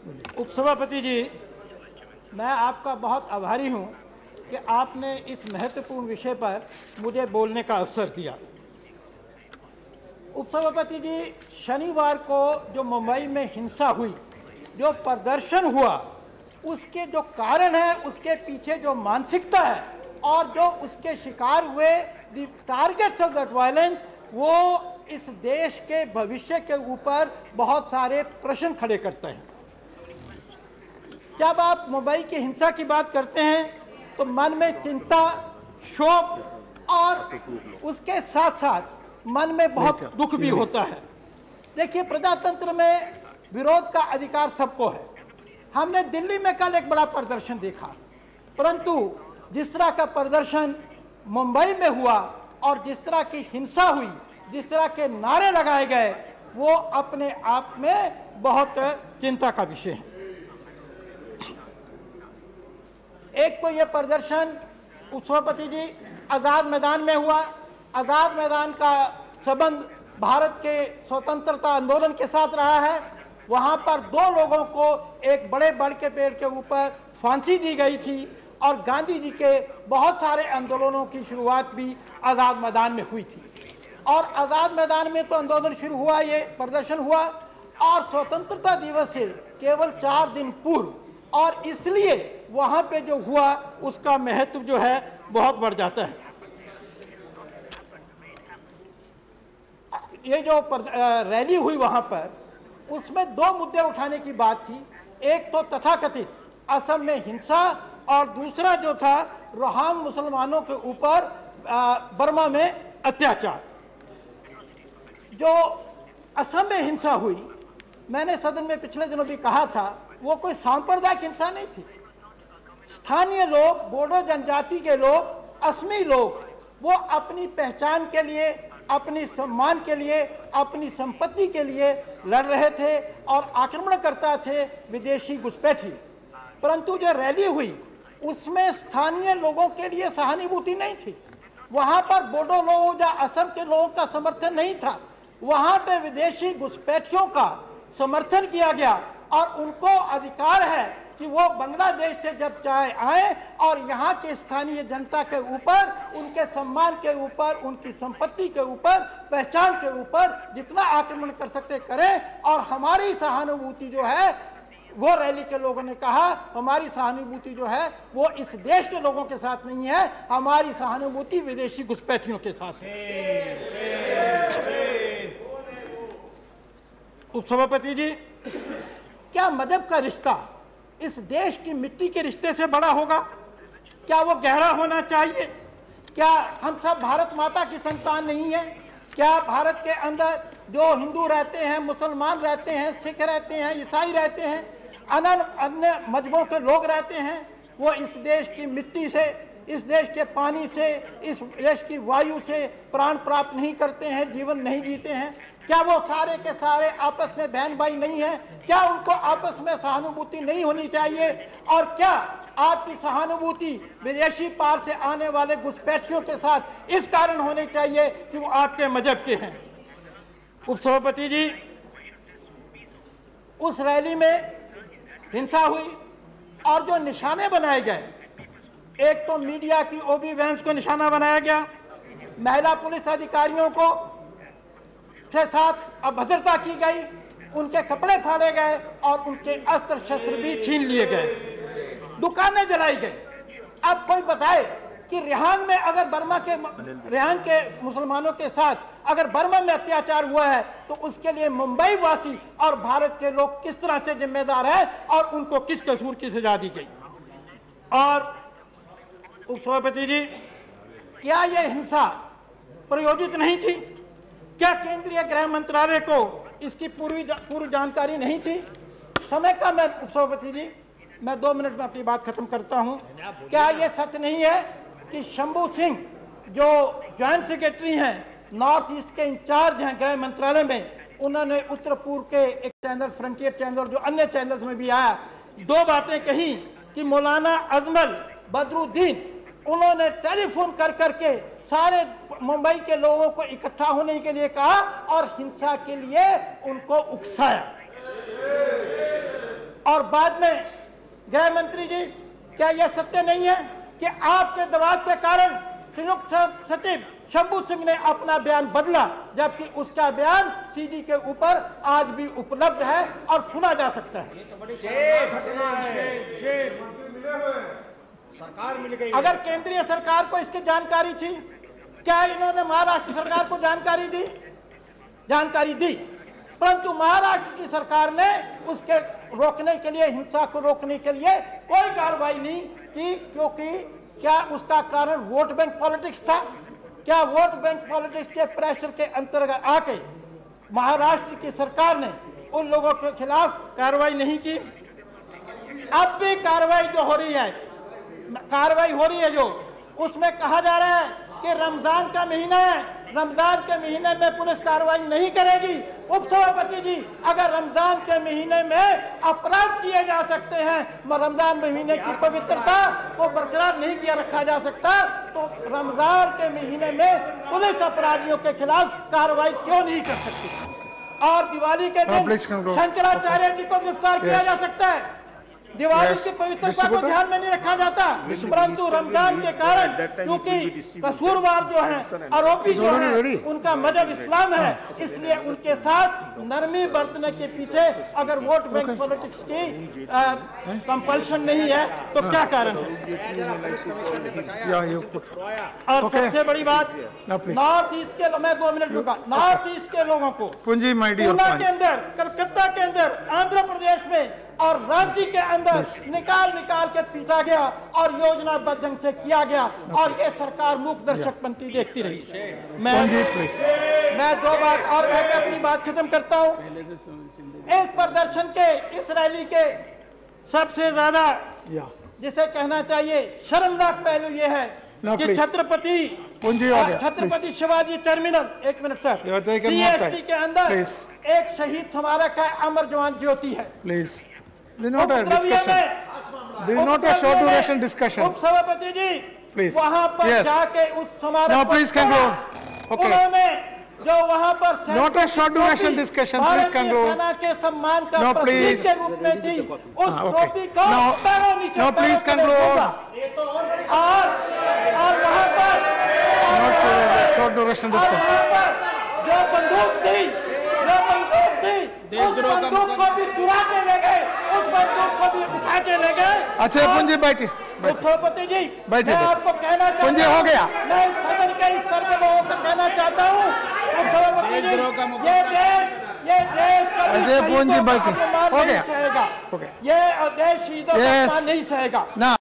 उपसभापति जी, मैं आपका बहुत आभारी हूं कि आपने इस महत्वपूर्ण विषय पर मुझे बोलने का अवसर दिया। उपसभापति जी, शनिवार को जो मुंबई में हिंसा हुई, जो प्रदर्शन हुआ, उसके जो कारण है, उसके पीछे जो मानसिकता है और जो उसके शिकार हुए the targets of that violence, वो इस देश के भविष्य के ऊपर बहुत सारे प्रश्न खड़े करते हैं। जब आप मुंबई की हिंसा की बात करते हैं तो मन में चिंता, शोक और उसके साथ साथ मन में बहुत दुख भी होता है। देखिए, प्रजातंत्र में विरोध का अधिकार सबको है। हमने दिल्ली में कल एक बड़ा प्रदर्शन देखा, परंतु जिस तरह का प्रदर्शन मुंबई में हुआ और जिस तरह की हिंसा हुई, जिस तरह के नारे लगाए गए, वो अपने आप में बहुत चिंता का विषय है। एक तो ये प्रदर्शन उपसभापति जी आज़ाद मैदान में हुआ। आज़ाद मैदान का संबंध भारत के स्वतंत्रता आंदोलन के साथ रहा है। वहाँ पर 2 लोगों को एक बड़े बड़ के पेड़ के ऊपर फांसी दी गई थी और गांधी जी के बहुत सारे आंदोलनों की शुरुआत भी आज़ाद मैदान में हुई थी। और आज़ाद मैदान में तो आंदोलन शुरू हुआ, ये प्रदर्शन हुआ और स्वतंत्रता दिवस से केवल 4 दिन पूर्व, और इसलिए वहाँ पे जो हुआ उसका महत्व जो है बहुत बढ़ जाता है। ये जो रैली हुई वहाँ पर, उसमें 2 मुद्दे उठाने की बात थी। एक तो तथाकथित असम में हिंसा और दूसरा जो था रोहिंग्या मुसलमानों के ऊपर बर्मा में अत्याचार। जो असम में हिंसा हुई, मैंने सदन में पिछले दिनों भी कहा था, वो कोई सांप्रदायिक हिंसा नहीं थी। स्थानीय लोग, बोडो जनजाति के लोग, असमी लोग, वो अपनी पहचान के लिए, अपनी सम्मान के लिए, अपनी संपत्ति के लिए लड़ रहे थे और आक्रमण करता थे विदेशी घुसपैठी। परंतु जो रैली हुई उसमें स्थानीय लोगों के लिए सहानुभूति नहीं थी। वहाँ पर बोडो लोगों या असम के लोगों का समर्थन नहीं था। वहाँ पे विदेशी घुसपैठियों का समर्थन किया गया और उनको अधिकार है कि वो बांग्लादेश से जब चाहे आए और यहाँ के स्थानीय जनता के ऊपर, उनके सम्मान के ऊपर, उनकी संपत्ति के ऊपर, पहचान के ऊपर जितना आक्रमण कर सकते करें। और हमारी सहानुभूति जो है, वो रैली के लोगों ने कहा, हमारी सहानुभूति जो है वो इस देश के लोगों के साथ नहीं है, हमारी सहानुभूति विदेशी घुसपैठियों के साथ है। उपसभापति जी, क्या मजहब का रिश्ता इस देश की मिट्टी के रिश्ते से बड़ा होगा? क्या वो गहरा होना चाहिए? क्या हम सब भारत माता की संतान नहीं है? क्या भारत के अंदर जो हिंदू रहते हैं, मुसलमान रहते हैं, सिख रहते हैं, ईसाई रहते हैं, अन्य मजहबों के लोग रहते हैं, वो इस देश की मिट्टी से, इस देश के पानी से, इस देश की वायु से प्राण प्राप्त नहीं करते हैं, जीवन नहीं जीते हैं? क्या वो सारे के सारे आपस में बहन भाई नहीं है? क्या उनको आपस में सहानुभूति नहीं होनी चाहिए? और क्या आपकी सहानुभूति विदेशी पार से आने वाले घुसपैठियों के साथ इस कारण होनी चाहिए कि वो आपके मजहब के हैं? उपसभापति जी, उस रैली में हिंसा हुई और जो निशाने बनाए गए, एक तो मीडिया की ओबी वैन्स को निशाना बनाया गया, महिला पुलिस अधिकारियों को के साथ अभद्रता की गई, उनके कपड़े फाड़े गए और उनके अस्त्र शस्त्र भी छीन लिए गए, दुकानें जलाई गई। अब कोई बताए कि रिहांग में अगर रिहांग के मुसलमानों के साथ अगर बर्मा में अत्याचार हुआ है तो उसके लिए मुंबई वासी और भारत के लोग किस तरह से जिम्मेदार हैं और उनको किस कसूर की सजा दी गई? और उपसभापति जी, क्या यह हिंसा प्रयोजित नहीं थी? क्या केंद्रीय गृह मंत्रालय को इसकी पूर्व जानकारी नहीं थी? समय का मैं उपसभापति जी, मैं 2 मिनट में अपनी बात खत्म करता हूं। क्या यह सच नहीं है कि शंभू सिंह जो ज्वाइंट सेक्रेटरी हैं, नॉर्थ ईस्ट के इंचार्ज हैं गृह मंत्रालय में, उन्होंने उत्तर पूर्व के एक चैनल, फ्रंटियर चैनल, जो अन्य चैनल्स में भी आया, 2 बातें कही कि मौलाना अजमल बदरुद्दीन, उन्होंने टेलीफोन कर करके सारे मुंबई के लोगों को इकट्ठा होने के लिए कहा और हिंसा के लिए उनको उकसाया। और बाद में गृह मंत्री जी, क्या यह सत्य नहीं है कि आपके दबाव के कारण संयुक्त सचिव शंभू सिंह ने अपना बयान बदला, जबकि उसका बयान सीडी के ऊपर आज भी उपलब्ध है और सुना जा सकता है। सरकार मिल गई। अगर केंद्रीय सरकार को इसकी जानकारी थी, क्या इन्होंने महाराष्ट्र सरकार को जानकारी दी? परंतु महाराष्ट्र की सरकार ने उसके रोकने के लिए, हिंसा को रोकने के लिए कोई कार्रवाई नहीं की, क्योंकि क्या उसका कारण वोट बैंक पॉलिटिक्स था? क्या वोट बैंक पॉलिटिक्स के प्रेशर के अंतर्गत आके महाराष्ट्र की सरकार ने उन लोगों के खिलाफ कार्रवाई नहीं की? अब भी कार्रवाई जो हो रही है जो उसमें कहा जा रहा है कि रमजान का महीना है, रमजान के महीने में पुलिस कार्रवाई नहीं करेगी। उपसभापति जी, अगर रमजान के महीने में अपराध किए जा सकते हैं, रमजान महीने की पवित्रता को बरकरार नहीं किया रखा जा सकता, तो रमजान के महीने में पुलिस अपराधियों के खिलाफ कार्रवाई क्यों नहीं कर सकती? और दिवाली के दिन शंकराचार्य जी को गिरफ्तार किया जा सकता है, दिवाली की पवित्रता को ध्यान में नहीं रखा जाता, परंतु रमजान के कारण क्योंकि कसूरवार जो हैं, आरोपी जो हैं, उनका मजहब इस्लाम है, इसलिए उनके साथ नरमी बरतने के पीछे अगर वोट बैंक पॉलिटिक्स की कंपल्शन नहीं है तो क्या कारण है? और सबसे बड़ी बात, नॉर्थ ईस्ट के, मैं 2 मिनट लूंगा, नॉर्थ ईस्ट के लोगों को पूना के अंदर, कलकत्ता के अंदर, आंध्र प्रदेश में और रांची के अंदर निकाल के पीटा गया और योजनाबद्ध ढंग से किया गया, और ये सरकार मूक दर्शक बनती देखती रही। मैं 2 बात और कहकर अपनी बात खत्म करता हूँ। इस प्रदर्शन के, इस रैली के सबसे ज्यादा जिसे कहना चाहिए शर्मनाक पहलू ये है कि Chhatrapati Shivaji terminal, 1 minute sir, CST के अंदर एक शहीद स्मारक है, अमर जवान ज्योति है। उपसभापति जी, वहाँ पर जाके उस स्मारक उन्होंने जो वहाँ पर भारतीय सेना के सम्मान का प्रतीक के रूप में थी, उस टोपी को पैरों नीचे और वहाँ पर जो बंदूक थी उस बंदूक को भी चुरा के ले गए, उस बंदूक को भी उठा के ले गए। अच्छा पुंजी बैठे, उपसभापति जी, मैं आपको कहना चाहता हूँ, हो गया, मैं सदन के इस स्तर पर लोगों को कहना चाहता हूँ, उपसभापति जी, ये देश कभी पुंजी बैठे, हो गया, ये देश शहीदों का नहीं सहेगा।